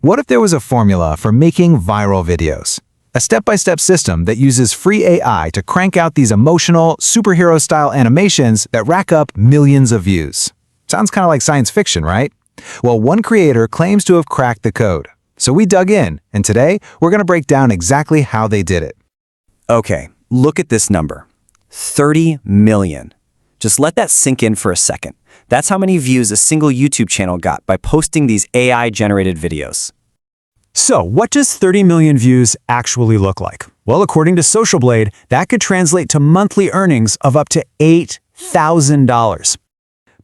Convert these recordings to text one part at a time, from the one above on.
What if there was a formula for making viral videos? A step-by-step system that uses free AI to crank out these emotional, superhero-style animations that rack up millions of views. Sounds kind of like science fiction, right? Well, one creator claims to have cracked the code. So we dug in, and today we're going to break down exactly how they did it. Okay, look at this number. 30 million. Just let that sink in for a second. That's how many views a single YouTube channel got by posting these AI-generated videos. So, what does 30 million views actually look like? Well, according to Social Blade, that could translate to monthly earnings of up to $8,000.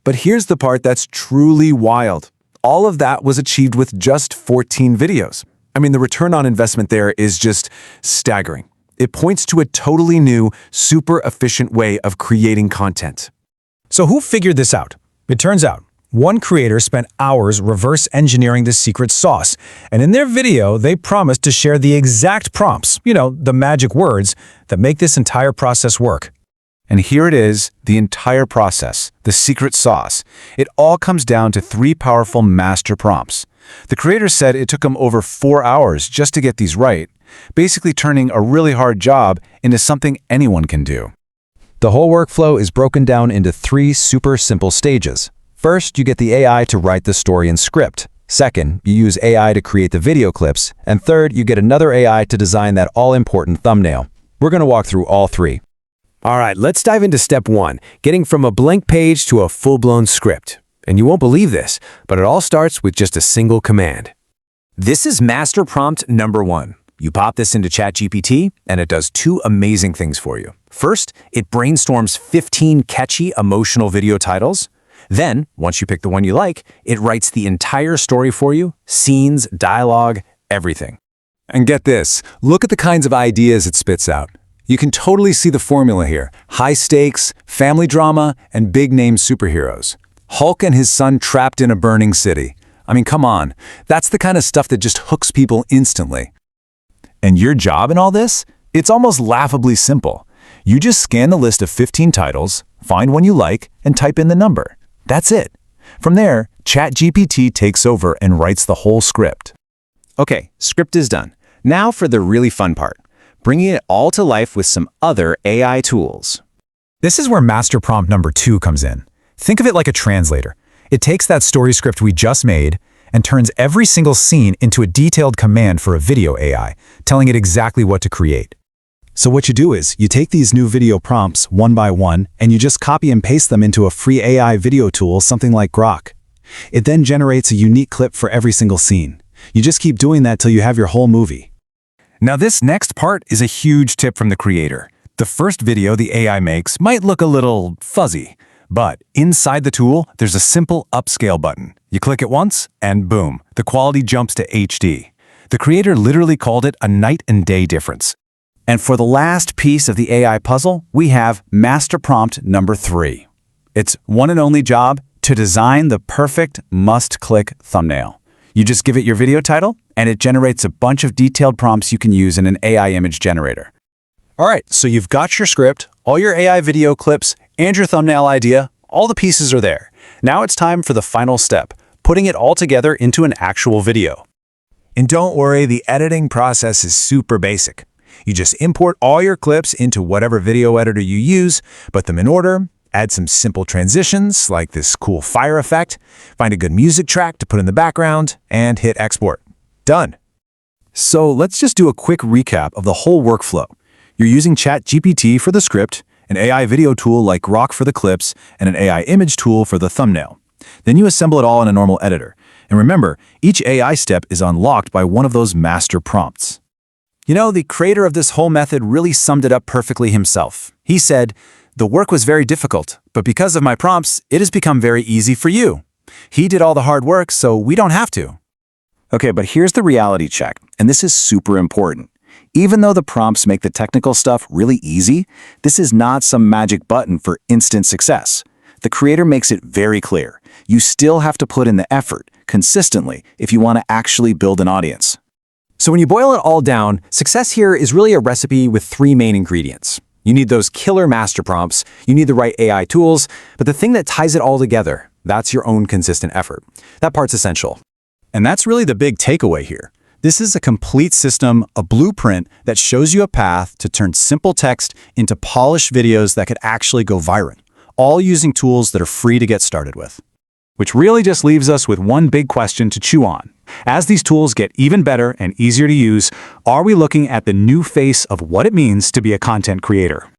But here's the part that's truly wild. All of that was achieved with just 14 videos. I mean, the return on investment there is just staggering. It points to a totally new, super efficient way of creating content. So who figured this out? It turns out, one creator spent hours reverse engineering the secret sauce, and in their video, they promised to share the exact prompts, the magic words, that make this entire process work. And here it is, the entire process, the secret sauce. It all comes down to 3 powerful master prompts. The creator said it took him over 4 hours just to get these right, basically turning a really hard job into something anyone can do. The whole workflow is broken down into 3 super simple stages. First, you get the AI to write the story and script. Second, you use AI to create the video clips. And third, you get another AI to design that all-important thumbnail. We're going to walk through all 3. All right, let's dive into step 1, getting from a blank page to a full-blown script. And you won't believe this, but it all starts with just a single command. This is master prompt number 1. You pop this into ChatGPT, and it does 2 amazing things for you. First, it brainstorms 15 catchy, emotional video titles. Then, once you pick the one you like, it writes the entire story for you, scenes, dialogue, everything. And get this, look at the kinds of ideas it spits out. You can totally see the formula here. High stakes, family drama, and big-name superheroes. Hulk and his son trapped in a burning city. I mean, come on. That's the kind of stuff that just hooks people instantly. And your job in all this? It's almost laughably simple. You just scan the list of 15 titles, find one you like, and type in the number. That's it. From there, ChatGPT takes over and writes the whole script. Okay, script is done. Now for the really fun part, bringing it all to life with some other AI tools. This is where master prompt number 2 comes in. Think of it like a translator. It takes that story script we just made and turns every single scene into a detailed command for a video AI, telling it exactly what to create. So what you do is, you take these new video prompts one by one, and you just copy and paste them into a free AI video tool, something like Grok. It then generates a unique clip for every single scene. You just keep doing that till you have your whole movie. Now this next part is a huge tip from the creator. The first video the AI makes might look a little fuzzy, but inside the tool, there's a simple upscale button. You click it once, and boom, the quality jumps to HD. The creator literally called it a night and day difference. And for the last piece of the AI puzzle, we have master prompt number 3. Its one and only job, to design the perfect must-click thumbnail. You just give it your video title, and it generates a bunch of detailed prompts you can use in an AI image generator. All right, so you've got your script, all your AI video clips, and your thumbnail idea. All the pieces are there. Now it's time for the final step, putting it all together into an actual video. And don't worry, the editing process is super basic. You just import all your clips into whatever video editor you use, put them in order, add some simple transitions like this cool fire effect, find a good music track to put in the background, and hit export. Done. So let's just do a quick recap of the whole workflow. You're using ChatGPT for the script, an AI video tool like Grok for the clips, and an AI image tool for the thumbnail. Then you assemble it all in a normal editor. And remember, each AI step is unlocked by one of those master prompts. The creator of this whole method really summed it up perfectly himself. He said, "The work was very difficult, but because of my prompts, it has become very easy for you. He did all the hard work, so we don't have to." Okay, but here's the reality check, and this is super important. Even though the prompts make the technical stuff really easy, this is not some magic button for instant success. The creator makes it very clear. You still have to put in the effort, consistently, if you want to actually build an audience. So when you boil it all down, success here is really a recipe with 3 main ingredients. You need those killer master prompts, you need the right AI tools, but the thing that ties it all together, that's your own consistent effort. That part's essential. And that's really the big takeaway here. This is a complete system, a blueprint that shows you a path to turn simple text into polished videos that could actually go viral, all using tools that are free to get started with. Which really just leaves us with one big question to chew on. As these tools get even better and easier to use, are we looking at the new face of what it means to be a content creator?